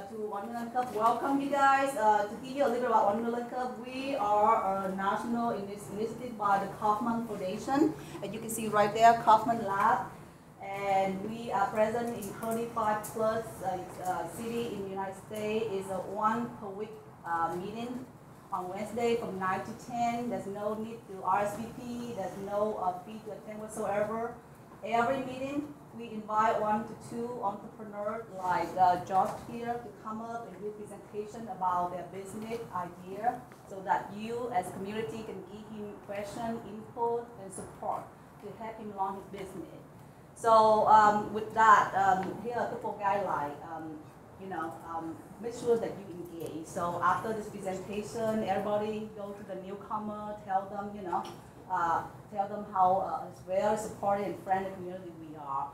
to 1Million Cup. Welcome you guys. To give you a little bit about 1Million Cup, we are a national initiative by the Kaufman Foundation. As you can see right there, Kaufman Lab. And we are present in 35 plus cities in the United States. It's a one per week meeting on Wednesday from 9 to 10. There's no need to RSVP. There's no fee to attend whatsoever. Every meeting, we invite 1 to 2 entrepreneurs like Josh here to come up and do a presentation about their business idea so that you as community can give him question, input, and support to help him launch his business. So with that, here are a couple guidelines. Make sure that you engage. So after this presentation, everybody go to the newcomer, tell them, tell them how very supportive and friendly community we are.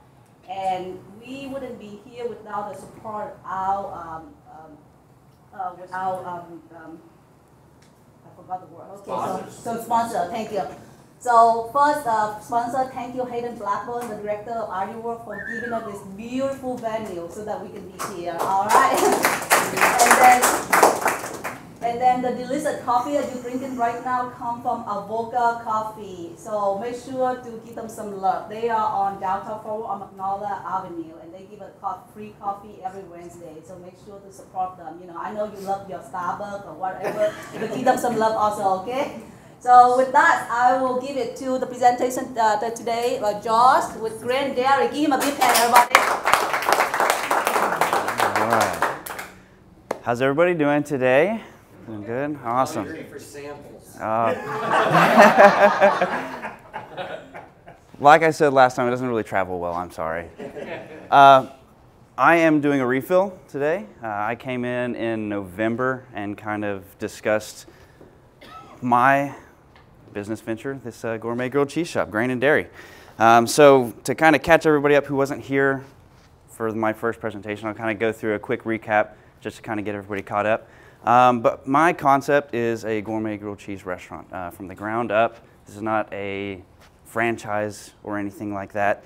And we wouldn't be here without the support of I forgot the word. Okay, so sponsor, thank you. So first, sponsor, thank you Hayden Blackburn, the director of RD Work, for giving us this beautiful venue so that we can be here. All right. And then the delicious coffee that you're drinking right now come from Avoca Coffee. So make sure to give them some love. They are on downtown Fort Worth on Magnolia Avenue, and they give a free coffee every Wednesday. So make sure to support them. I know you love your Starbucks or whatever, but give them some love also, okay? So with that, I will give it to the presentation today, Josh with Grand Dairy. Give him a big hand, everybody. All right. How's everybody doing today? Doing good? Awesome. I'm ready for samples. Like I said last time, it doesn't really travel well. I'm sorry. I am doing a refill today. I came in November and kind of discussed my business venture, this gourmet grilled cheese shop, Grain and Dairy. So to kind of catch everybody up who wasn't here for my first presentation, I'll kind of go through a quick recap just to kind of get everybody caught up. But my concept is a gourmet grilled cheese restaurant from the ground up. This is not a franchise or anything like that.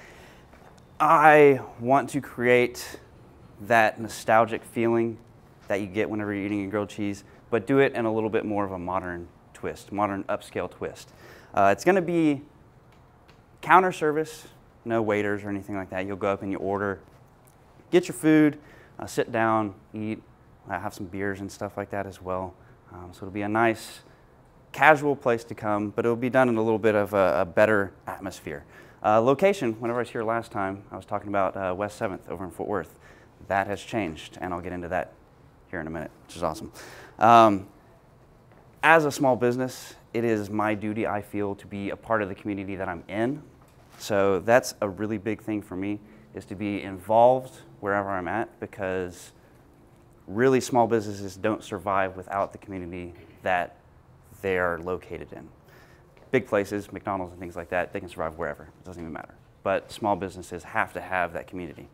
I want to create that nostalgic feeling that you get whenever you're eating a grilled cheese, but do it in a little bit more of a modern twist, modern upscale twist. It's going to be counter service, no waiters or anything like that. You'll go up and you order, get your food, sit down, eat, have some beers and stuff like that as well. So it'll be a nice casual place to come, but it'll be done in a little bit of a better atmosphere. Location, whenever I was here last time, I was talking about West 7th over in Fort Worth. That has changed, and I'll get into that here in a minute, which is awesome. As a small business, it is my duty, I feel, to be a part of the community that I'm in. So that's a really big thing for me, is to be involved wherever I'm at, because really small businesses don't survive without the community that they are located in. Big places, McDonald's and things like that, they can survive wherever. It doesn't even matter. But small businesses have to have that community.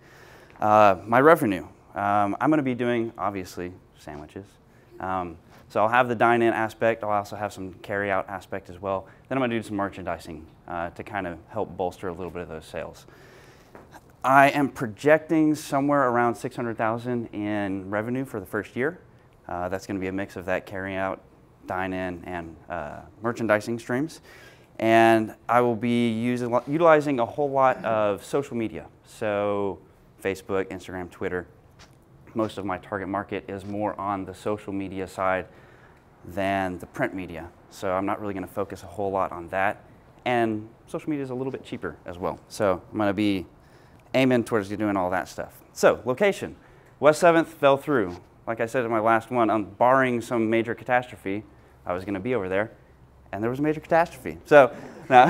My revenue, I'm going to be doing, obviously, sandwiches. So I'll have the dine-in aspect. I'll also have some carry-out aspect as well. Then I'm going to do some merchandising to kind of help bolster a little bit of those sales. I am projecting somewhere around $600,000 in revenue for the first year. That's going to be a mix of that carry-out, dine-in, and merchandising streams. And I will be utilizing a whole lot of social media. So Facebook, Instagram, Twitter. Most of my target market is more on the social media side than the print media. So I'm not really going to focus a whole lot on that. And social media is a little bit cheaper as well. So I'm going to be aiming towards doing all that stuff. So location, West 7th fell through. Like I said in my last one, barring some major catastrophe, I was going to be over there, and there was a major catastrophe. So now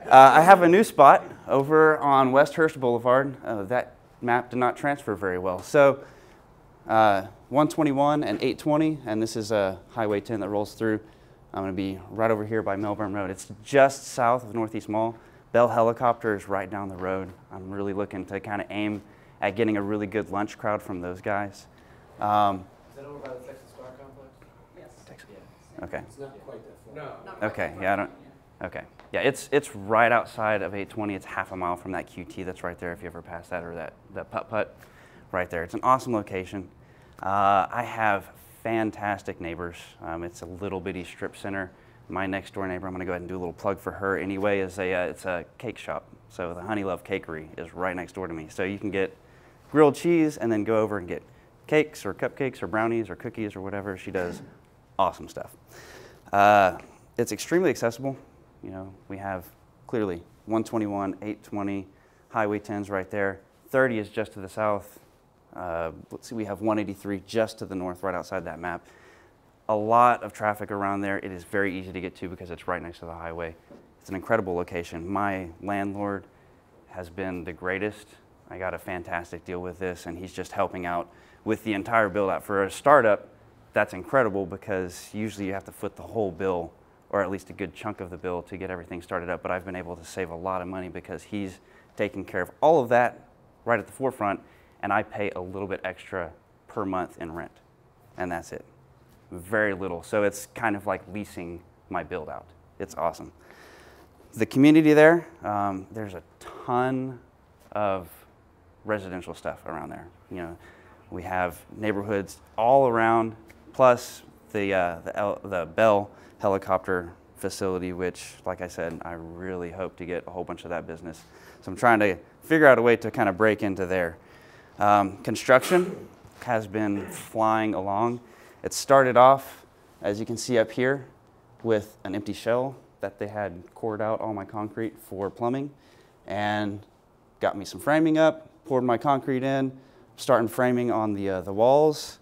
I have a new spot over on West Hurst Boulevard. That map did not transfer very well. So 121 and 820, and this is Highway 10 that rolls through. I'm going to be right over here by Melbourne Road. It's just south of Northeast Mall. Bell Helicopter is right down the road. I'm really looking to kind of aim at getting a really good lunch crowd from those guys. Is that over by the Texas Square Complex? Yes. Texas. Yeah. Okay. It's not quite that far. No. Okay. Yeah. I don't. Okay. Yeah. It's right outside of 820. It's half a mile from that QT that's right there. If you ever pass that, or that putt-putt, right there. It's an awesome location. I have fantastic neighbors. It's a little bitty strip center. My next door neighbor, I'm gonna go ahead and do a little plug for her anyway, is it's a cake shop. So the Honey Love Cakery is right next door to me. So you can get grilled cheese and then go over and get cakes or cupcakes or brownies or cookies or whatever. She does awesome stuff. It's extremely accessible. You know, we have clearly 121, 820, Highway 10's right there. 30 is just to the south. Let's see, we have 183 just to the north, right outside that map. A lot of traffic around there. It is very easy to get to because it's right next to the highway. It's an incredible location. My landlord has been the greatest. I got a fantastic deal with this, and he's just helping out with the entire build out. For a startup, that's incredible because usually you have to foot the whole bill, or at least a good chunk of the bill, to get everything started up. But I've been able to save a lot of money because he's taking care of all of that right at the forefront, and I pay a little bit extra per month in rent, and that's it. Very little. So it's kind of like leasing my build out. It's awesome. The community there, there's a ton of residential stuff around there. You know, we have neighborhoods all around, plus the Bell helicopter facility, which, like I said, I really hope to get a whole bunch of that business. So I'm trying to figure out a way to kind of break into there. Construction has been flying along. It started off, as you can see up here, with an empty shell that they had cored out all my concrete for plumbing, and got me some framing up, poured my concrete in, starting framing on the walls.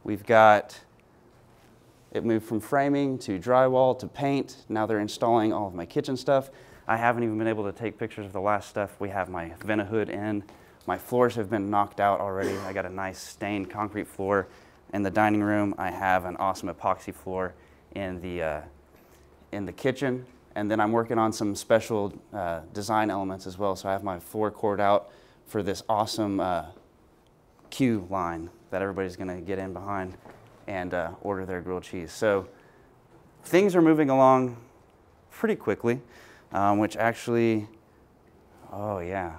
We've got, it moved from framing to drywall to paint. Now they're installing all of my kitchen stuff. I haven't even been able to take pictures of the last stuff. We have my Vent-A-Hood in. My floors have been knocked out already. I got a nice stained concrete floor in the dining room. I have an awesome epoxy floor in the kitchen. And then I'm working on some special design elements as well. So I have my floor cored out for this awesome queue line that everybody's gonna get in behind and order their grilled cheese. So things are moving along pretty quickly, which actually, oh yeah.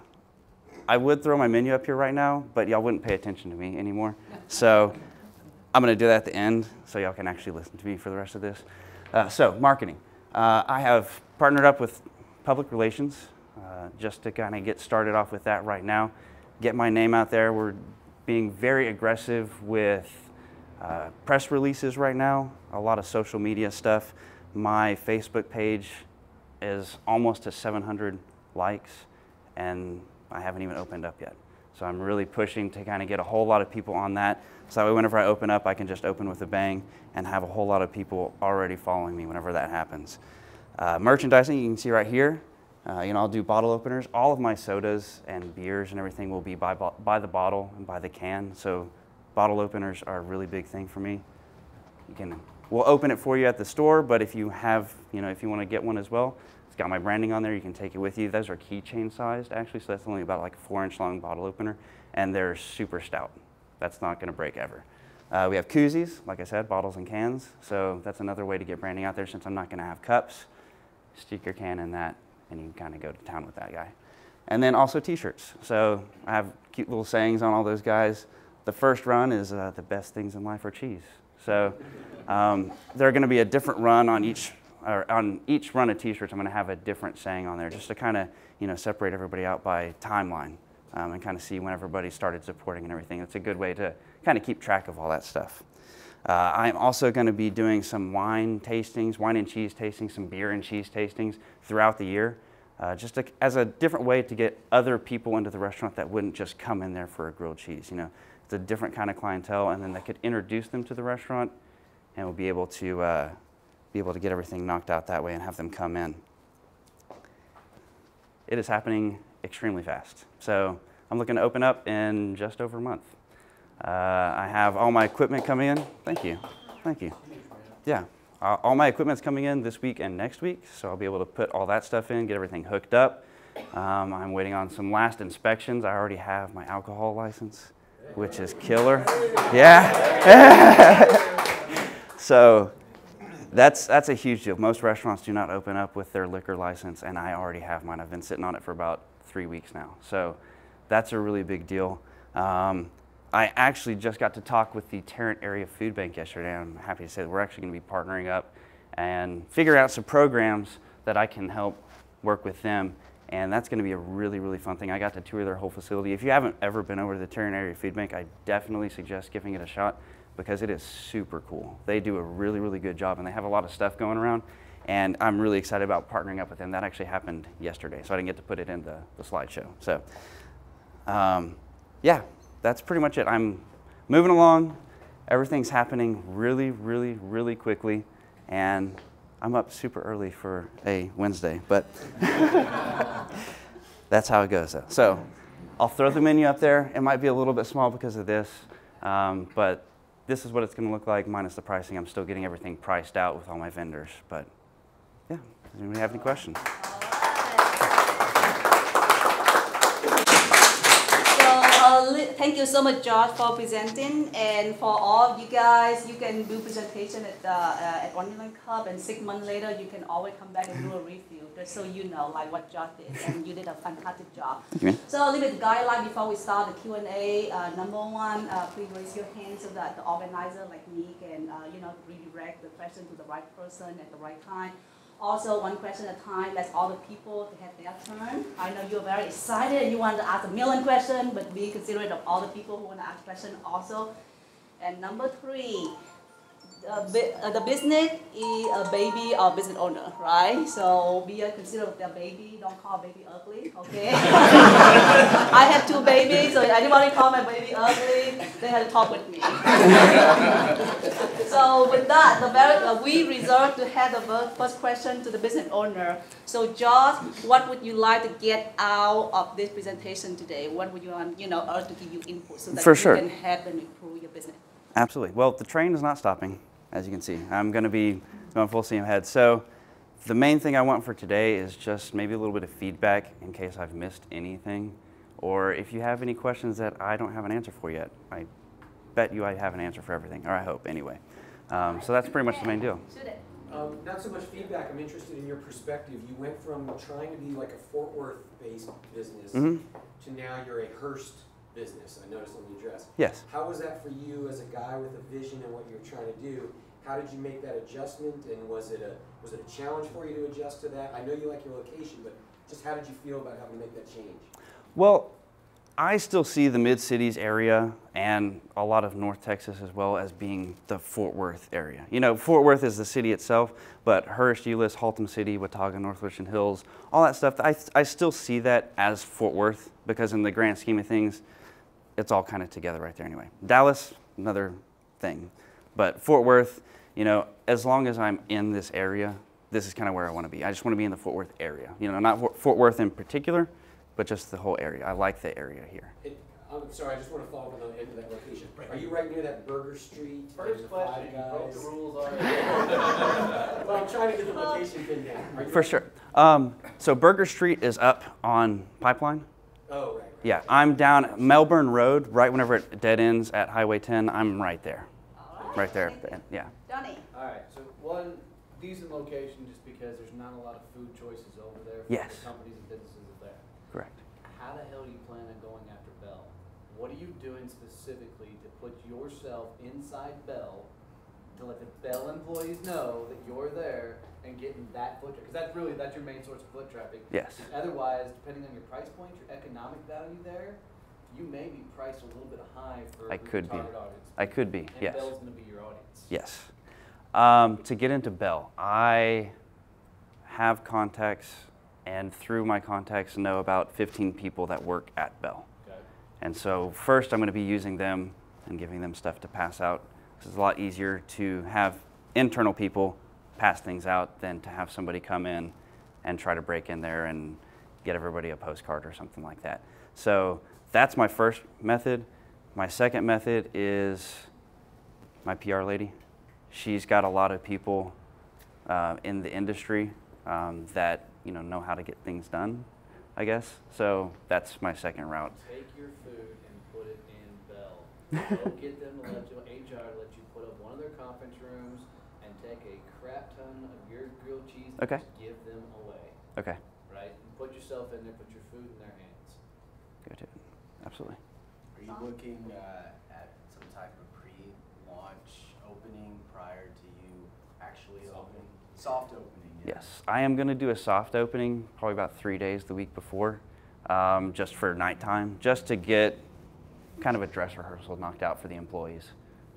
I would throw my menu up here right now, but y'all wouldn't pay attention to me anymore. So I'm gonna do that at the end so y'all can actually listen to me for the rest of this. So marketing. I have partnered up with public relations just to kind of get started off with that right now. Get my name out there. We're being very aggressive with press releases right now, a lot of social media stuff. My Facebook page is almost to 700 likes, and I haven't even opened up yet. So I'm really pushing to kind of get a whole lot of people on that. So that way whenever I open up, I can just open with a bang and have a whole lot of people already following me whenever that happens. Merchandising, you can see right here. You know, I'll do bottle openers. All of my sodas and beers and everything will be by the bottle and by the can. So bottle openers are a really big thing for me. We'll open it for you at the store, but if you have, you know, if you want to get one as well, it's got my branding on there. You can take it with you. Those are keychain sized, actually, so that's only about like a 4-inch long bottle opener, and they're super stout. That's not going to break ever. We have koozies, like I said, bottles and cans. So that's another way to get branding out there since I'm not going to have cups. Stick your can in that, and you can kind of go to town with that guy. And then also t-shirts. So I have cute little sayings on all those guys. The first run is the best things in life are cheese. So there are going to be a different run on each run of t-shirts. I'm going to have a different saying on there just to kind of, you know, separate everybody out by timeline and kind of see when everybody started supporting and everything. It's a good way to kind of keep track of all that stuff. I'm also going to be doing some wine tastings, wine and cheese tastings, some beer and cheese tastings throughout the year, just as a different way to get other people into the restaurant that wouldn't just come in there for a grilled cheese. You know, it's a different kind of clientele, and then that could introduce them to the restaurant, and we'll be able to get everything knocked out that way and have them come in. It is happening extremely fast. So I'm looking to open up in just over a month. I have all my equipment coming in. Thank you. Thank you. Yeah. All my equipment's coming in this week and next week, so I'll be able to put all that stuff in, get everything hooked up. I'm waiting on some last inspections. I already have my alcohol license, which is killer. Yeah. So that's a huge deal. Most restaurants do not open up with their liquor license, and I already have mine. I've been sitting on it for about 3 weeks now. So that's a really big deal. I actually just got to talk with the Tarrant Area Food Bank yesterday. I'm happy to say that we're actually going to be partnering up and figure out some programs that I can help work with them. And that's going to be a really, really fun thing. I got to tour their whole facility. If you haven't ever been over to the Tarrant Area Food Bank, I definitely suggest giving it a shot because it is super cool. They do a really, really good job, and they have a lot of stuff going around. And I'm really excited about partnering up with them. That actually happened yesterday, so I didn't get to put it in the slideshow. So, yeah, that's pretty much it. I'm moving along. Everything's happening really, really, really quickly. And I'm up super early for a Wednesday, but that's how it goes. So I'll throw the menu up there. It might be a little bit small because of this, but this is what it's going to look like minus the pricing. I'm still getting everything priced out with all my vendors. But yeah, does anybody have any questions? Thank you so much, Josh, for presenting. And for all of you guys, you can do presentation at 1Million Cup, and 6 months later, you can always come back and do a review, just so you know like what Josh did. And you did a fantastic job. So a little bit guideline before we start the Q&A. Number one, please raise your hand so that the organizer like me can redirect the question to the right person at the right time. Also, one question at a time, let all the people to have their turn. I know you're very excited and you want to ask a million questions, but be considerate of all the people who want to ask questions also. And number three, the business is a baby or business owner, right? So be considerate of their baby. Don't call baby ugly, okay? I have 2 babies, so if anybody call my baby ugly, they have to talk with me. So with that, we reserve to have the first question to the business owner. So Josh, what would you like to get out of this presentation today? What would you want, us to give you input so that you can help and improve your business? Absolutely. Well, the train is not stopping, as you can see. I'm going to be going full steam ahead. So the main thing I want for today is just maybe a little bit of feedback in case I've missed anything, or if you have any questions that I don't have an answer for yet. I bet you I have an answer for everything, or I hope anyway. So that's pretty much the main deal. Not so much feedback, I'm interested in your perspective. You went from trying to be like a Fort Worth-based business to now you're a Hearst business, I noticed on the address. Yes. How was that for you as a guy with a vision and what you're trying to do? How did you make that adjustment, and was it a challenge for you to adjust to that? I know you like your location, but just how did you feel about having to make that change? Well, I still see the Mid-Cities area and a lot of North Texas as well as being the Fort Worth area. Fort Worth is the city itself, but Hearst, Euless, Haltom City, Watauga, North Richland Hills, all that stuff, I still see that as Fort Worth because in the grand scheme of things, it's all kind of together right there anyway. Dallas, another thing. But Fort Worth, as long as I'm in this area, this is kind of where I want to be. I just want to be in the Fort Worth area. Not Fort Worth in particular, but just the whole area. I like the area here. I'm sorry, I just want to follow up on the end of that location. Are you right near that Burger Street? First question, you broke the rules already. Well, I'm trying to get the location pinned down. For sure. So Burger Street is up on Pipeline. Oh, right. Yeah, I'm down Melbourne Road, right whenever it dead ends at Highway 10. I'm right there. Right there at the end, yeah. Johnny. All right, so one decent location just because there's not a lot of food choices over there for Yes. the companies and businesses there. Correct. How the hell do you plan on going after Bell? What are you doing specifically to put yourself inside Bell to let the Bell employees know that you're there and getting that foot traffic? Because that's your main source of foot traffic. Yes. Otherwise, depending on your price point, your economic value there, you may be priced a little bit high for I could be. target audience. I could be, And yes. Bell's going to be your audience. Yes. To get into Bell, I have contacts, and through my contacts know about 15 people that work at Bell. Okay. And so first I'm going to be using them and giving them stuff to pass out. It's a lot easier to have internal people pass things out than to have somebody come in and try to break in there and get everybody a postcard or something like that. So that's my first method. My second method is my PR lady. She's got a lot of people in the industry that know how to get things done, I guess. So that's my second route. Take your food and put it in Bell. Go get them to let you, HR to let you put up one of their conference rooms and take a crap ton of your grilled cheese and just give them away. Okay. Right? And put yourself in there, put your food in their hands. Go to it. Absolutely. Are Are you looking at some type of pre-launch opening prior to you actually opening? Soft opening, yeah. Yes, I am going to do a soft opening probably about 3 days the week before, just for nighttime, just to get kind of a dress rehearsal knocked out for the employees.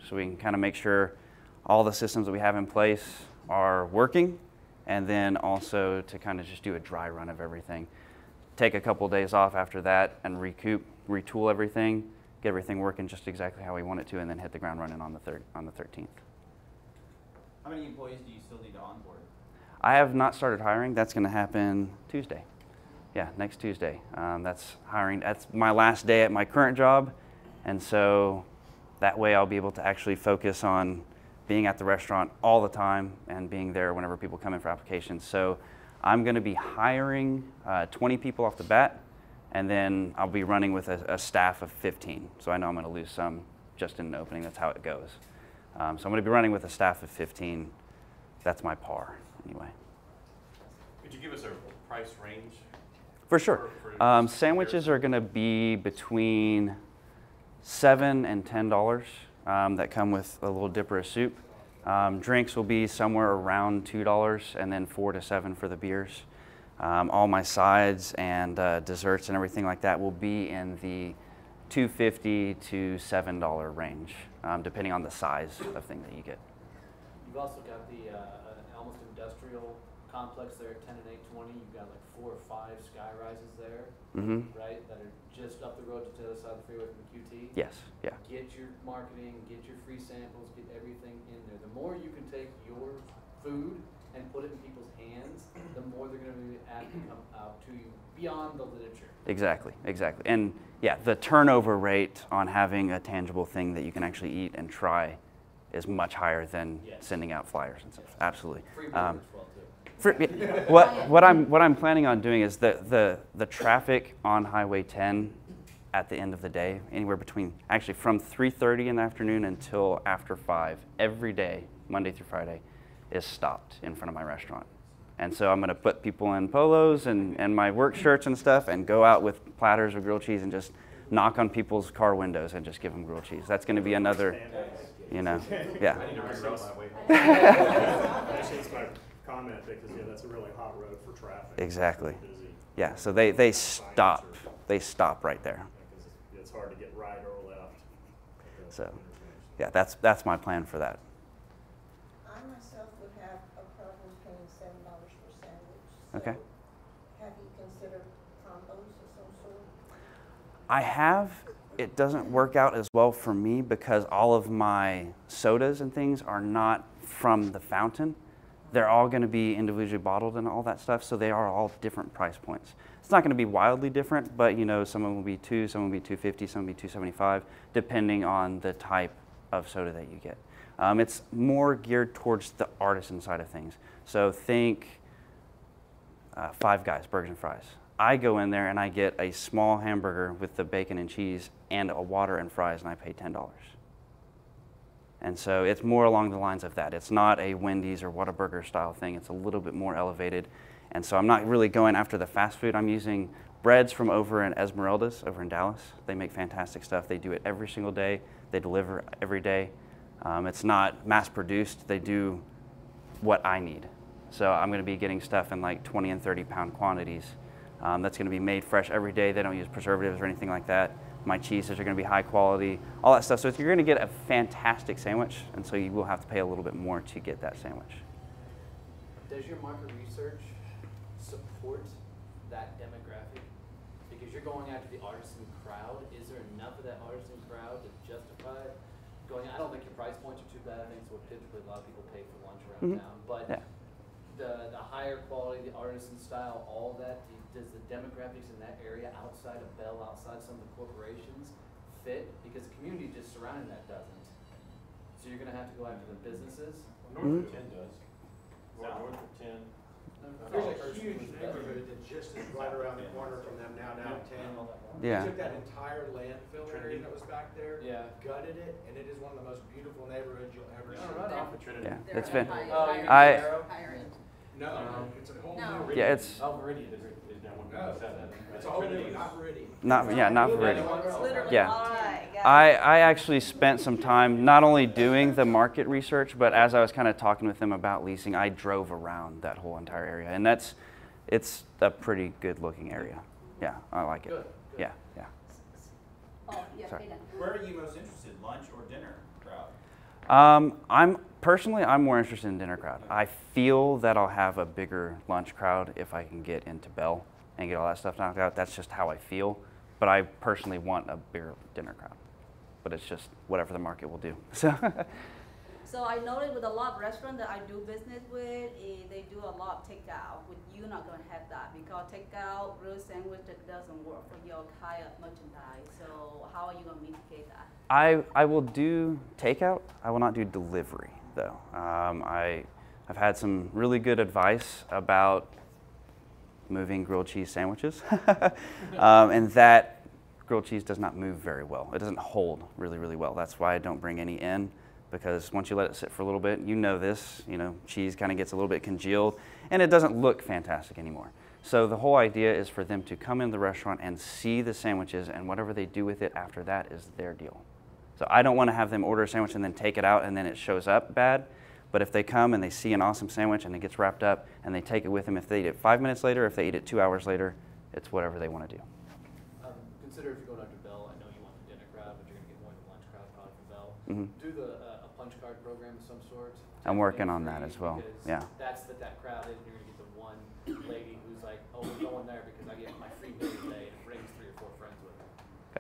So we can kind of make sure all the systems that we have in place are working, and then also to kind of just do a dry run of everything. Take a couple days off after that and recoup, retool everything, get everything working just exactly how we want it to, and then hit the ground running on the 13th. How many employees do you still need to onboard? I have not started hiring. That's going to happen Tuesday. Yeah, next Tuesday. That's hiring. That's my last day at my current job, and so that way I'll be able to actually focus on being at the restaurant all the time and being there whenever people come in for applications. So I'm going to be hiring 20 people off the bat, and then I'll be running with a staff of 15. So I know I'm going to lose some just in the opening. That's how it goes. So I'm going to be running with a staff of 15. That's my par, anyway. Could you give us a price range? For sure. Sandwiches are going to be between $7 and $10 that come with a little dipper of soup. Drinks will be somewhere around $2, and then $4 to $7 for the beers. All my sides and desserts and everything like that will be in the $2.50 to $7 range, depending on the size of thing that you get. You've also got the almost industrial complex there at 10 and 820. You've got like 4 or 5 sky rises there, right? That are just up the road to the other side of the freeway from the QT. Yes, yeah. Get your marketing, get your free samples, get everything in there. The more you can take your food and put it in people's hands, the more they're going to be apt to come out to you beyond the literature. Exactly, exactly. And yeah, the turnover rate on having a tangible thing that you can actually eat and try is much higher than sending out flyers and stuff. Absolutely. Free burgers well too. What I'm planning on doing is the traffic on Highway 10 at the end of the day, anywhere between, actually from 3:30 in the afternoon until after 5, every day, Monday through Friday, is stopped in front of my restaurant. And so I'm going to put people in polos and my work shirts and stuff and go out with platters of grilled cheese and just knock on people's car windows and just give them grilled cheese. That's going to be another, you know, yeah. I need to reroute my way. Actually, it's my comment because that's a really hot road for traffic. Exactly. Busy. Yeah, so they stop. They stop right there. Because it's hard to get right or left. So, yeah, that's my plan for that. I myself would have a problem paying $7 for a sandwich. So Okay. have you considered combos of some sort? I have. It doesn't work out as well for me because all of my sodas and things are not from the fountain. They're all going to be individually bottled and all that stuff, so they are all different price points. It's not going to be wildly different, but you know, some of them will be $2, some will be $2.50, some will be $2.75, depending on the type of soda that you get. It's more geared towards the artisan side of things. So think Five Guys, burgers and fries. I go in there and I get a small hamburger with the bacon and cheese and a water and fries, and I pay $10. And so it's more along the lines of that. It's not a Wendy's or Whataburger style thing. It's a little bit more elevated. And so I'm not really going after the fast food. I'm using breads from over in Esmeralda's over in Dallas. They make fantastic stuff. They do it every single day. They deliver every day. It's not mass produced. They do what I need. So I'm going to be getting stuff in like 20 and 30 pound quantities. That's going to be made fresh every day. They don't use preservatives or anything like that. My cheeses are going to be high quality, all that stuff. So you're going to get a fantastic sandwich, and so you will have to pay a little bit more to get that sandwich. Does your market research support that demographic? Because you're going after the artisan crowd. Is there enough of that artisan crowd to justify going? I don't think your price points are too bad. I think it's what typically a lot of people pay for lunch around town. But the higher quality, the artisan style, all that, does the demographics in that area outside of Bell, outside some of the corporations fit? Because the community just surrounding that doesn't. So you're going to have to go after the businesses. North of 10 does. North of 10. There's a huge neighborhood that just is right around the corner from them now, down 10. Yeah. We took that entire landfill area that was back there, Yeah. gutted it, and it is one of the most beautiful neighborhoods you'll ever see. Right off of Trinity. Yeah, They're it's been. higher end. No, it's a whole No. new. Yeah, it's. Oh, Meridian. No, it's a whole new, not Meridian. not Viridian. It's literally Yeah. alright, yeah. I actually spent some time not only doing the market research, but as I was kind of talking with them about leasing, I drove around that whole entire area, and it's a pretty good looking area. Yeah, I like it. Good, good. Yeah, yeah. Oh, yeah, Sorry. Hayden. Where are you most interested, lunch or dinner crowd? I'm more interested in dinner crowd. I feel that I'll have a bigger lunch crowd if I can get into Bell and get all that stuff knocked out. That's just how I feel. But I personally want a bigger dinner crowd. But it's just whatever the market will do. So, So I noticed with a lot of restaurants that I do business with, they do a lot of takeout. With you, not gonna have that because takeout, grilled sandwich, that doesn't work for your kind of merchandise. So how are you gonna mitigate that? I will do takeout. I will not do delivery though. I've had some really good advice about moving grilled cheese sandwiches, and that grilled cheese does not move very well. It doesn't hold really well. That's why I don't bring any in, because once you let it sit for a little bit, you know this, cheese kind of gets a little bit congealed and it doesn't look fantastic anymore. So the whole idea is for them to come in the restaurant and see the sandwiches, and whatever they do with it after that is their deal. So I don't want to have them order a sandwich and then take it out and then it shows up bad. But if they come and they see an awesome sandwich and it gets wrapped up and they take it with them, if they eat it 5 minutes later, if they eat it 2 hours later, it's whatever they want to do. Consider if you're going after Bell, I know you want the dinner crowd, but you're going to get more of the lunch crowd probably for Bell. Mhm. Do a punch card program of some sort. I'm working on that as well. Because Yeah. that's what that crowd is, and you're going to get the one lady who's like, oh, we're going there because I get my free meal today, and brings 3 or 4 friends with her.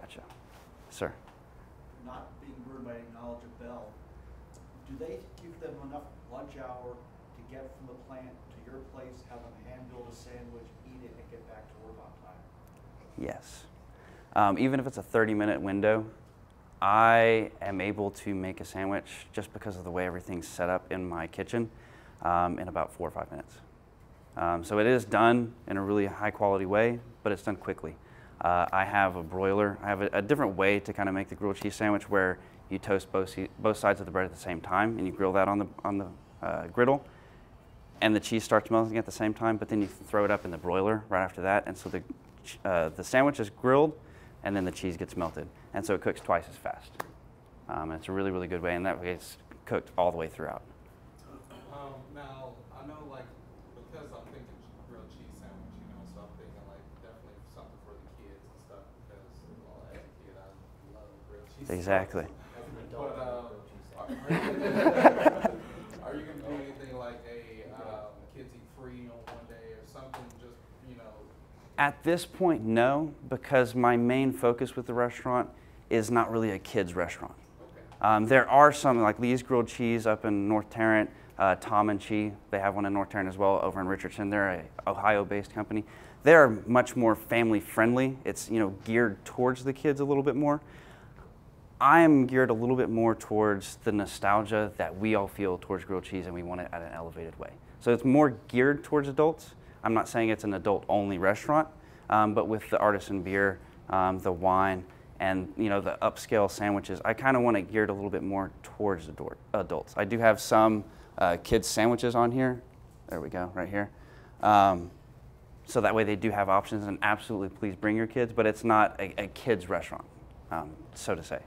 Gotcha. Sir. Not being rude by any knowledge of Bell, do they give them enough lunch hour to get from the plant to your place, have them hand build a sandwich, eat it, and get back to work on time? Yes. Even if it's a 30-minute window, I am able to make a sandwich just because of the way everything's set up in my kitchen in about 4 or 5 minutes. So it is done in a really high quality way, but it's done quickly. I have a broiler. I have a different way to kind of make the grilled cheese sandwich where you toast both sides of the bread at the same time and you grill that on the griddle, and the cheese starts melting at the same time, but then you throw it up in the broiler right after that, and so the sandwich is grilled and then the cheese gets melted, and so it cooks twice as fast. And it's a really good way, and that way it's cooked all the way throughout. Now, I know, because I'm thinking grilled cheese sandwich, so I'm thinking, definitely something for the kids and stuff, because, as a kid, I love grilled cheese Exactly. But, are you going to do anything like kids eat free on one day or something, just, At this point, no, because my main focus with the restaurant is not really a kids restaurant. Okay. There are some, like Lee's Grilled Cheese up in North Tarrant, Tom and Chi, they have one in North Tarrant as well, over in Richardson. They're an Ohio-based company. They're much more family-friendly. It's geared towards the kids a little bit more. I am geared a little bit more towards the nostalgia that we all feel towards grilled cheese, and we want it at an elevated way. So it's more geared towards adults. I'm not saying it's an adult-only restaurant, but with the artisan beer, the wine, and the upscale sandwiches, I kind of want it geared a little bit more towards adults. I do have some kids sandwiches on here. There we go, right here. So that way they do have options, and absolutely please bring your kids, but it's not a kids restaurant, so to say.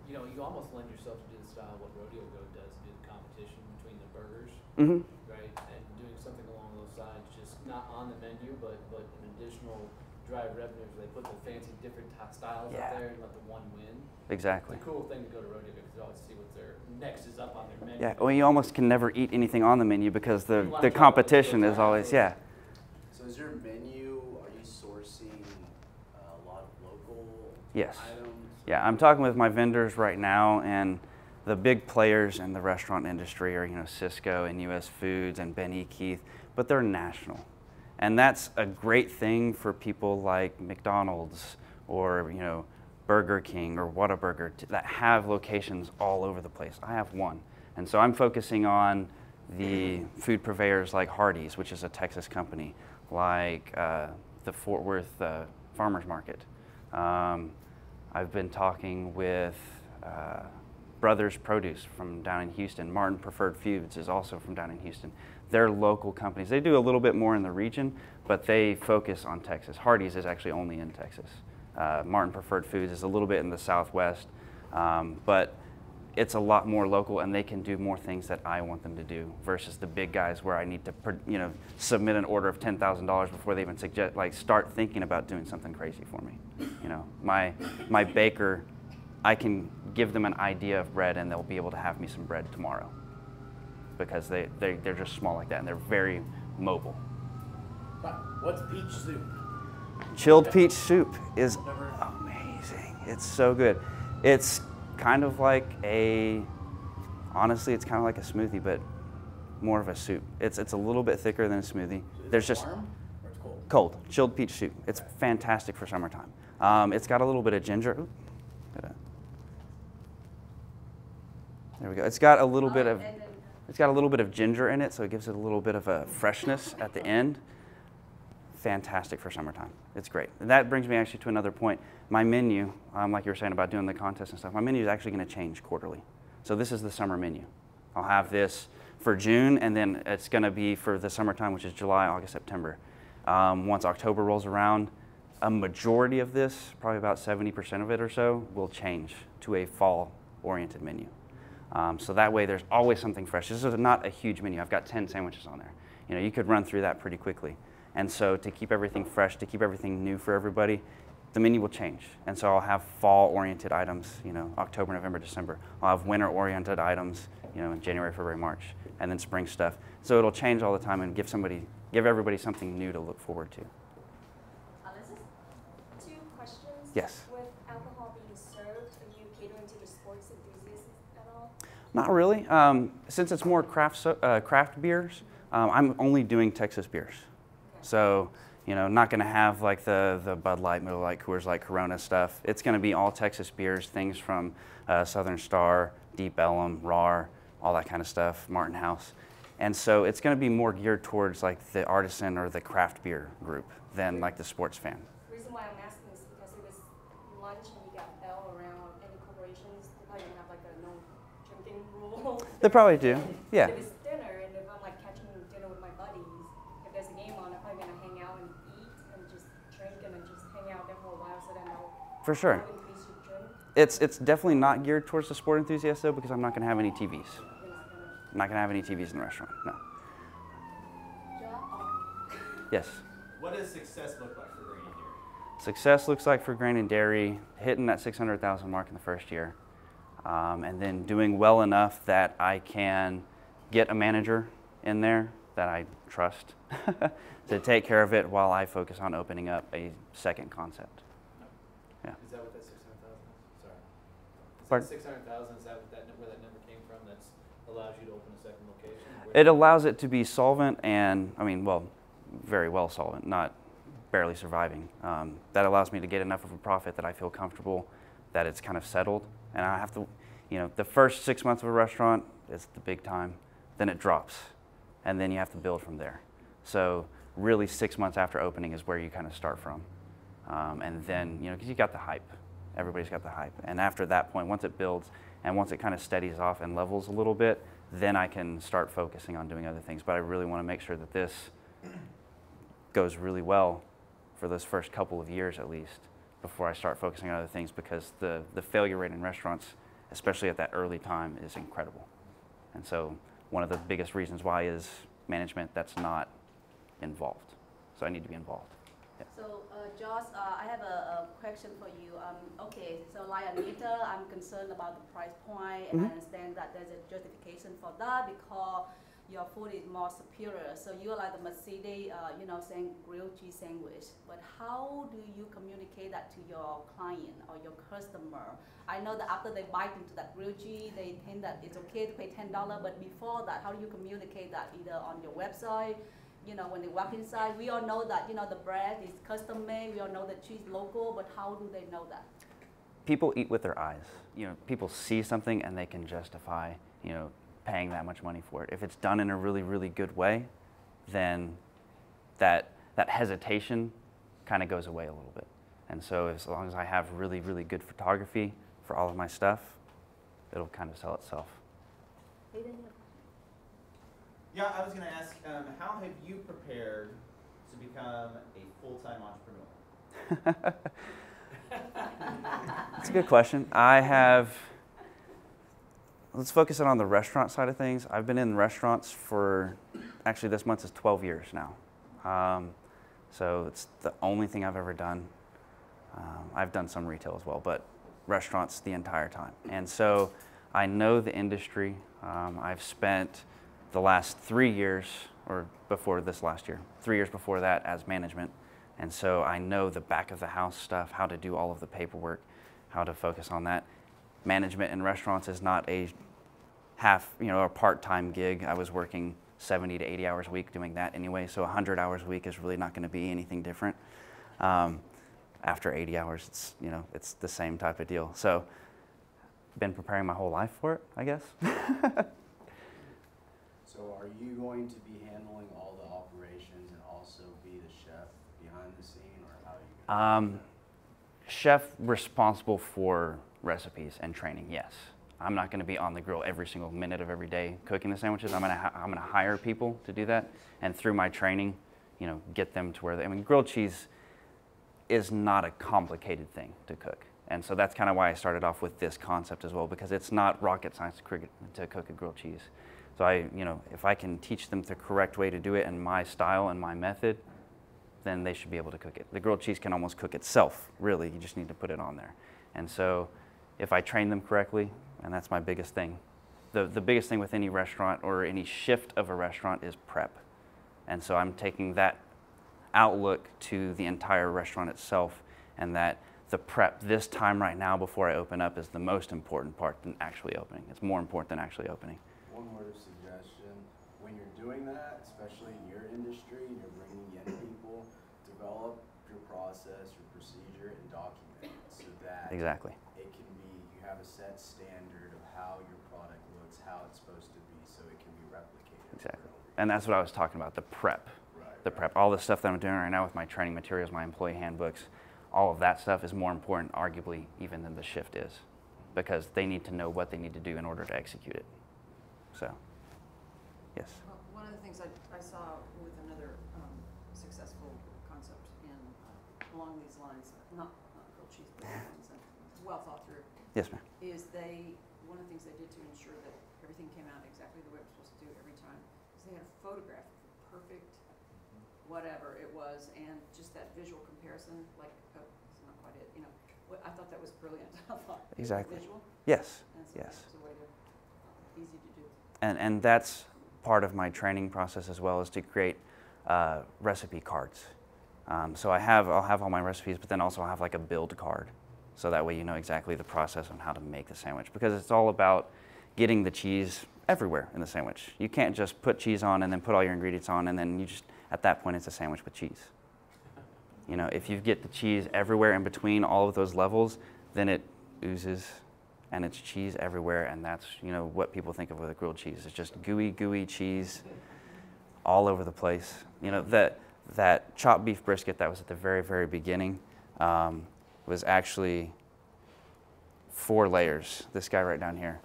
You almost lend yourself to do the style of what Rodeo Go does, do the competition between the burgers, Mm-hmm. right? And doing something along those sides, just not on the menu, but an additional drive revenue. They put the fancy different styles out there and let the one win. Exactly. It's a cool thing to go to Rodeo because you always see what their next is up on their menu. Yeah, well, you almost can never eat anything on the menu because the competition is always, yeah. So is your menu, are you sourcing a lot of local Yes. items? Yeah, I'm talking with my vendors right now, and the big players in the restaurant industry are, Cisco and US Foods and Ben E. Keith, but they're national. And that's a great thing for people like McDonald's or, Burger King or Whataburger that have locations all over the place. I have one. And so I'm focusing on the food purveyors like Hardee's, which is a Texas company, like the Fort Worth Farmers Market. I've been talking with Brothers Produce from down in Houston. Martin Preferred Foods is also from down in Houston. They're local companies. They do a little bit more in the region, but they focus on Texas. Hardee's is actually only in Texas. Martin Preferred Foods is a little bit in the Southwest, but it's a lot more local, and they can do more things that I want them to do versus the big guys where I need to, submit an order of $10,000 before they even start thinking about doing something crazy for me. My baker, I can give them an idea of bread, and they'll be able to have me some bread tomorrow because they're just small like that, and they're very mobile. What's peach soup? Chilled peach soup is amazing. It's so good. It's kind of like honestly, it's kind of like a smoothie, but more of a soup. It's a little bit thicker than a smoothie. There's just warm or it's cold? Cold, chilled peach soup. It's fantastic for summertime. It's got a little bit of ginger. Ooh, there we go. It's got a little bit of ginger in it, so it gives it a little bit of a freshness at the end. Fantastic for summertime. It's great. And that brings me actually to another point. My menu, like you were saying about doing the contest and stuff, my menu is actually going to change quarterly. So this is the summer menu. I'll have this for June, and then it's going to be for the summertime, which is July, August, September. Once October rolls around, a majority of this, probably about 70% of it or so, will change to a fall-oriented menu. So that way there's always something fresh. This is not a huge menu. I've got 10 sandwiches on there. You could run through that pretty quickly. And so to keep everything fresh, to keep everything new for everybody, the menu will change. And so I'll have fall-oriented items, October, November, December. I'll have winter-oriented items, in January, February, March, and then spring stuff. So it'll change all the time and give everybody something new to look forward to. Alexis? 2 questions. Yes. With alcohol being served, are you catering to the sports enthusiasts at all? Not really. Since it's more craft beers, I'm only doing Texas beers. So, not going to have like the Bud Light, Miller Lite, Coors Light, Corona stuff. It's going to be all Texas beers, things from Southern Star, Deep Ellum, RAR, all that kind of stuff, Martin House. And so it's going to be more geared towards like the artisan or the craft beer group than like the sports fan. The reason why I'm asking is because it was lunch and you got Bell around any corporations. They probably don't have like a no drinking rule. They probably do, yeah. If it's dinner, and if I'm like catching dinner with my buddies, if there's a game on, I'm probably gonna hang out and eat and just drink and then just hang out there for a while so then I'll For sure. increase your drink. It's definitely not geared towards the sport enthusiasts though, because I'm not going to have any TVs. I'm not going to have any TVs in the restaurant, no. Yes? What does success look like for Grain and Dairy? Success looks like for Grain and Dairy hitting that 600,000 mark in the first year, and then doing well enough that I can get a manager in there that I trust to take care of it while I focus on opening up a second concept. Yeah. Is that what that 600,000 is? Sorry. Pardon? 600,000, is that where that number came from that allows you to open a second location? It allows it to be solvent and, very well solvent, not barely surviving. That allows me to get enough of a profit that I feel comfortable that it's kind of settled. And I have to, the first 6 months of a restaurant is the big time, then it drops. And then you have to build from there. So really 6 months after opening is where you kind of start from. And then, because you got the hype. Everybody's got the hype. And after that point, once it builds and once it kind of steadies off and levels a little bit, then I can start focusing on doing other things. But I really want to make sure that this goes really well for those first couple of years at least before I start focusing on other things, because the failure rate in restaurants, especially at that early time, is incredible. And so one of the biggest reasons why is management that's not involved. So I need to be involved. Yeah. So, Josh, I have a question for you. Okay, so like Anita, I'm concerned about the price point, and I understand that there's a justification for that because your food is more superior. So you're like the Mercedes, saying grilled cheese sandwich. But how do you communicate that to your client or your customer? I know that after they bite into that grilled cheese, they think that it's okay to pay $10. But before that, how do you communicate that either on your website? When they walk inside, we all know that, the bread is custom made. We all know the cheese local, but how do they know that? People eat with their eyes. People see something and they can justify, paying that much money for it. If it's done in a really, really good way, then that hesitation kind of goes away a little bit. And so as long as I have really, really good photography for all of my stuff, it'll kind of sell itself. Yeah, I was going to ask, how have you prepared to become a full-time entrepreneur? That's a good question. Let's focus on the restaurant side of things. I've been in restaurants for, actually this month is 12 years now. So it's the only thing I've ever done. I've done some retail as well, but restaurants the entire time. And so I know the industry. I've spent the last 3 years, or before this last year, 3 years before that as management. And so I know the back of the house stuff, how to do all of the paperwork, how to focus on that. Management in restaurants is not a a part-time gig. I was working 70 to 80 hours a week doing that anyway, so 100 hours a week is really not going to be anything different. After 80 hours, it's the same type of deal. So, been preparing my whole life for it, I guess. So are you going to be handling all the operations and also be the chef behind the scene, or how are you going to do that? Chef responsible for recipes and training, yes. I'm not going to be on the grill every single minute of every day cooking the sandwiches. I'm going to hire people to do that, and through my training, get them to where grilled cheese is not a complicated thing to cook. And so that's kind of why I started off with this concept as well, because it's not rocket science to cook a grilled cheese. So if I can teach them the correct way to do it in my style and my method, then they should be able to cook it. The grilled cheese can almost cook itself, really. You just need to put it on there. And so if I train them correctly, and that's my biggest thing. The biggest thing with any restaurant or any shift of a restaurant is prep. And so I'm taking that outlook to the entire restaurant itself, and that the prep this time right now before I open up is the most important part than actually opening. It's more important than actually opening. One word of suggestion, when you're doing that, especially in your industry and you're bringing in people, develop your process, your procedure, and document it so that Exactly. it can be, you have a set standard of how your product looks, how it's supposed to be, so it can be replicated. Exactly. And that's what I was talking about, the prep. The prep, all the stuff that I'm doing right now with my training materials, my employee handbooks, all of that stuff is more important, arguably, even than the shift is, because they need to know what they need to do in order to execute it. So, yes. Well, one of the things I saw with another successful concept along these lines, not grilled cheese, but well thought through. Yes, ma'am. Is one of the things they did to ensure that everything came out exactly the way it was supposed to do every time, is they had a photograph of the perfect whatever it was, and just that visual comparison, like, oh, it's not quite it, I thought that was brilliant. I thought, Exactly. visual. Yes. And so Yes. that's a way to, easy to do. And that's part of my training process as well, is to create recipe cards. So I'll have all my recipes, but then also I'll have like a build card. So that way you know exactly the process on how to make the sandwich, because it's all about getting the cheese everywhere in the sandwich. You can't just put cheese on and then put all your ingredients on and then at that point it's a sandwich with cheese. If you get the cheese everywhere in between all of those levels, then it oozes and it's cheese everywhere, and that's what people think of with a grilled cheese. It's just gooey cheese all over the place. That chopped beef brisket that was at the very, very beginning was actually 4 layers. This guy right down here.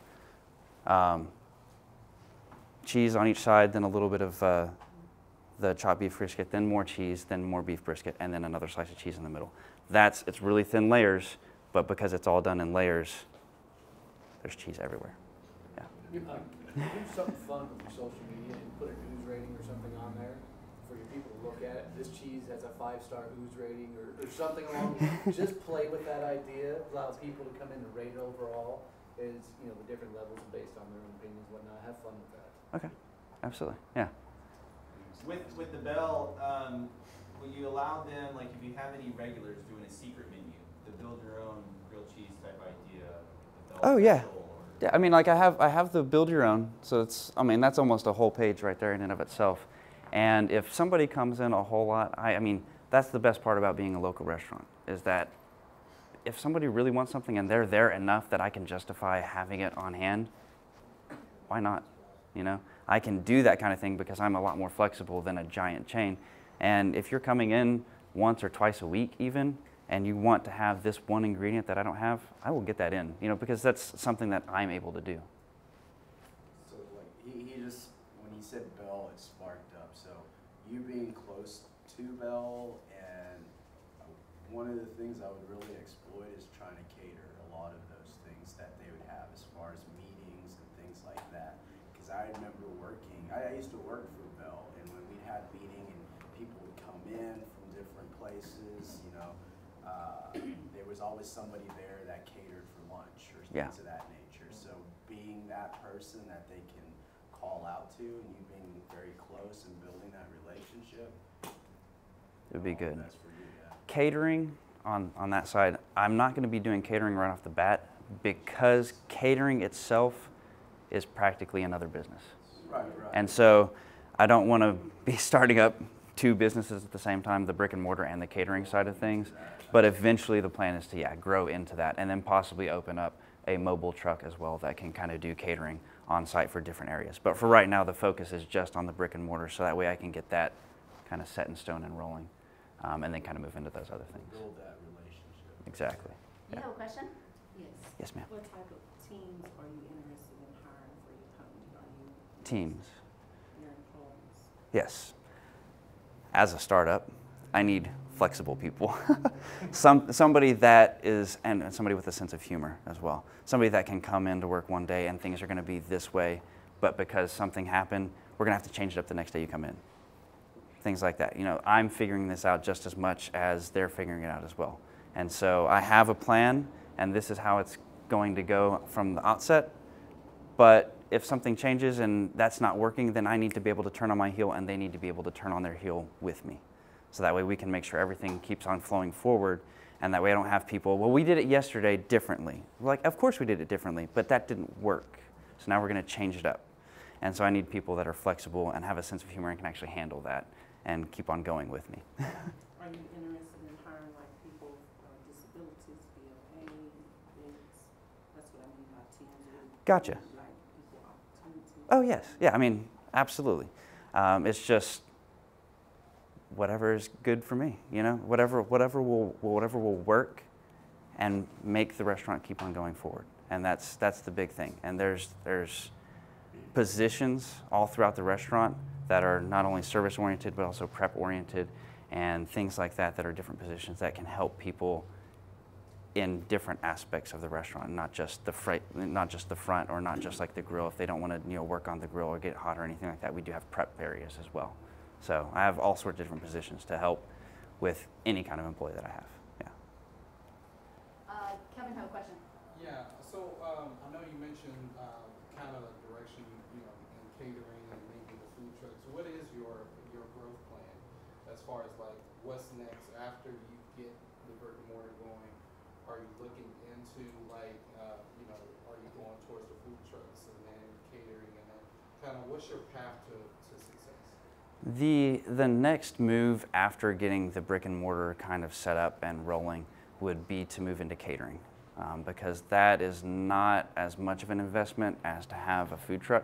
Cheese on each side, then a little bit of the chopped beef brisket, then more cheese, then more beef brisket, and then another slice of cheese in the middle. It's really thin layers, but because it's all done in layers, there's cheese everywhere. Yeah. You do something fun with your social media and put a news rating or something on there for your people to look at. This cheese has a 5-star news rating or something along. Just play with that idea, allow people to come in and rate overall. Is the different levels based on their own opinions, whatnot. Have fun with that. Okay. Absolutely. Yeah. With the Bell, will you allow them, like if you have any regulars doing a secret menu, to build your own grilled cheese type idea? Oh yeah. Yeah, I have the build your own, so that's almost a whole page right there in and of itself. And if somebody comes in a whole lot, that's the best part about being a local restaurant, is that if somebody really wants something and they're there enough that I can justify having it on hand, why not? I can do that kind of thing because I'm a lot more flexible than a giant chain. And if you're coming in once or twice a week even, and you want to have this one ingredient that I don't have, I will get that in, you know, because that's something that I'm able to do. So like he just, when he said Bell, it sparked up. So you being close to Bell, and one of the things I would really exploit is trying to cater a lot of those things that they would have as far as meetings and things like that. Because I remember working, I used to work for Bell, and when we'd have meeting and people would come in from different places, you know, there was always somebody there that catered for lunch or things of that nature. So being that person that they can call out to, and you being very close and building that relationship, It would be good. that's for you, yeah. Catering, on that side, I'm not going to be doing catering right off the bat because catering itself is practically another business. Right. And so I don't want to be starting up two businesses at the same time, the brick and mortar and the catering side of things. But eventually the plan is to, grow into that and then possibly open up a mobile truck as well that can kind of do catering on site for different areas. But for right now, the focus is just on the brick and mortar, so that way I can get that kind of set in stone and rolling, and then kind of move into those other things. Build that relationship. Exactly. You have a question? Yes. Yes, ma'am. What type of teams are you interested in hiring for your company? Are you Teams. your employees? Yes. As a startup, I need flexible people. Somebody that is, and somebody with a sense of humor as well. Somebody that can come in to work one day and things are going to be this way, but because something happened, we're going to have to change it up the next day you come in. Things like that. You know, I'm figuring this out just as much as they're figuring it out as well. And so I have a plan, and this is how it's going to go from the outset. But if something changes and that's not working, then I need to be able to turn on my heel, and they need to be able to turn on their heel with me. So that way we can make sure everything keeps on flowing forward, and that way I don't have people, well, we did it yesterday differently. Like, of course we did it differently, but that didn't work. So now we're going to change it up. And so I need people that are flexible and have a sense of humor and can actually handle that and keep on going with me. Are you interested in hiring like people with disabilities, VLA, things? That's what I mean by teams. Gotcha. Like equal opportunity. Oh, yes. Yeah, I mean, absolutely. It's just whatever is good for me, you know, whatever will work and make the restaurant keep on going forward. And that's the big thing. And there's positions all throughout the restaurant that are not only service oriented but also prep oriented and things like that that are different positions that can help people in different aspects of the restaurant, not just the front or not just like the grill. If they don't want to, you know, work on the grill or get hot or anything like that, we do have prep areas as well. So I have all sorts of different positions to help with any kind of employee that I have. Yeah. Kevin, have a question. Yeah, so I know you mentioned kind of the direction, you know, in catering and maybe the food trucks. What is your growth plan as far as like what's next after you get the brick and mortar going? Are you looking into like, you know, are you going towards the food trucks and then catering and then kind of what's your path to success? The next move after getting the brick and mortar kind of set up and rolling would be to move into catering, because that is not as much of an investment as to have a food truck.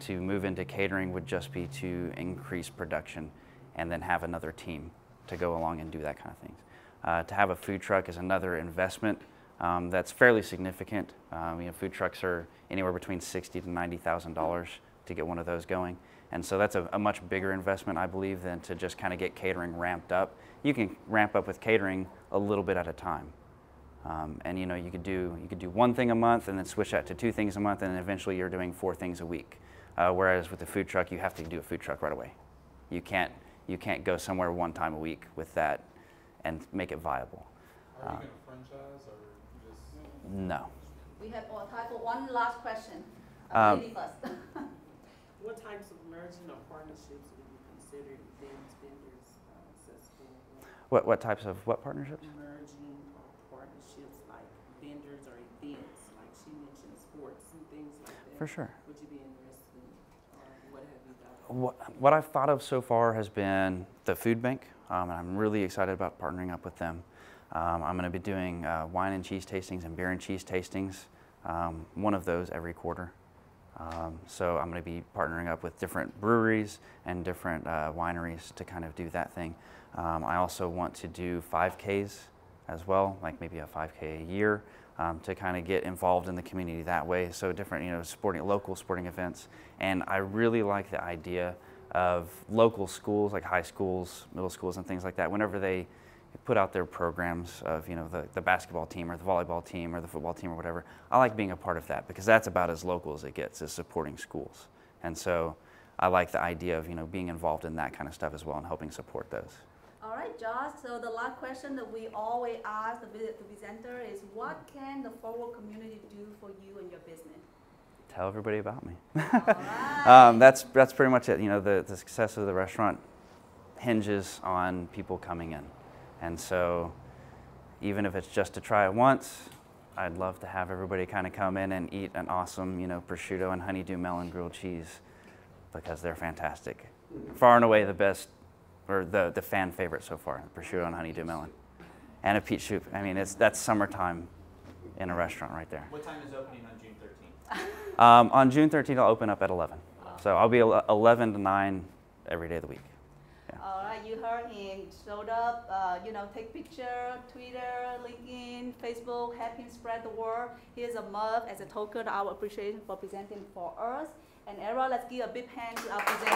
To move into catering would just be to increase production and then have another team to go along and do that kind of things. To have a food truck is another investment that's fairly significant. You know, food trucks are anywhere between $60,000 to $90,000 to get one of those going. And so that's a much bigger investment, I believe, than to just kind of get catering ramped up. You can ramp up with catering a little bit at a time. And you know, you could do one thing a month and then switch that to 2 things a month, and then eventually you're doing 4 things a week. Whereas with the food truck, you have to do a food truck right away. You can't go somewhere one time a week with that and make it viable. Are you going to franchise or just? No. We have time for one last question. Lady first. What types of merging or partnerships would you consider events, vendors, successful? What types of what partnerships? Merging or partnerships like vendors or events, like she mentioned sports and things like that. For sure. Would you be interested in, what have you done? What I've thought of so far has been the food bank. And I'm really excited about partnering up with them. I'm going to be doing wine and cheese tastings and beer and cheese tastings, one of those every quarter. So I'm going to be partnering up with different breweries and different wineries to kind of do that thing. I also want to do 5Ks as well, like maybe a 5K a year, to kind of get involved in the community that way. So different, local sporting events. And I really like the idea of local schools, like high schools, middle schools, and things like that. Whenever they put out their programs of, the basketball team or the volleyball team or the football team or whatever, I like being a part of that because that's about as local as it gets, is supporting schools. And so I like the idea of, being involved in that kind of stuff as well and helping support those. All right, Josh, so the last question that we always ask the presenter is, what can the Forward community do for you and your business? Tell everybody about me. All right. That's pretty much it. The success of the restaurant hinges on people coming in. And so even if it's just to try it once, I'd love to have everybody kind of come in and eat an awesome, prosciutto and honeydew melon grilled cheese, because they're fantastic. Far and away the best, or the fan favorite so far, prosciutto and honeydew melon. And a peach soup. I mean, that's summertime in a restaurant right there. What time is opening on June 13th? On June 13th, I'll open up at 11. So I'll be 11 to 9 every day of the week. Yeah. All right, you heard him. Showed up, take picture, Twitter, LinkedIn, Facebook, help him spread the word. Here's a mug as a token of our appreciation for presenting for us. And everyone, let's give a big hand to our presenter.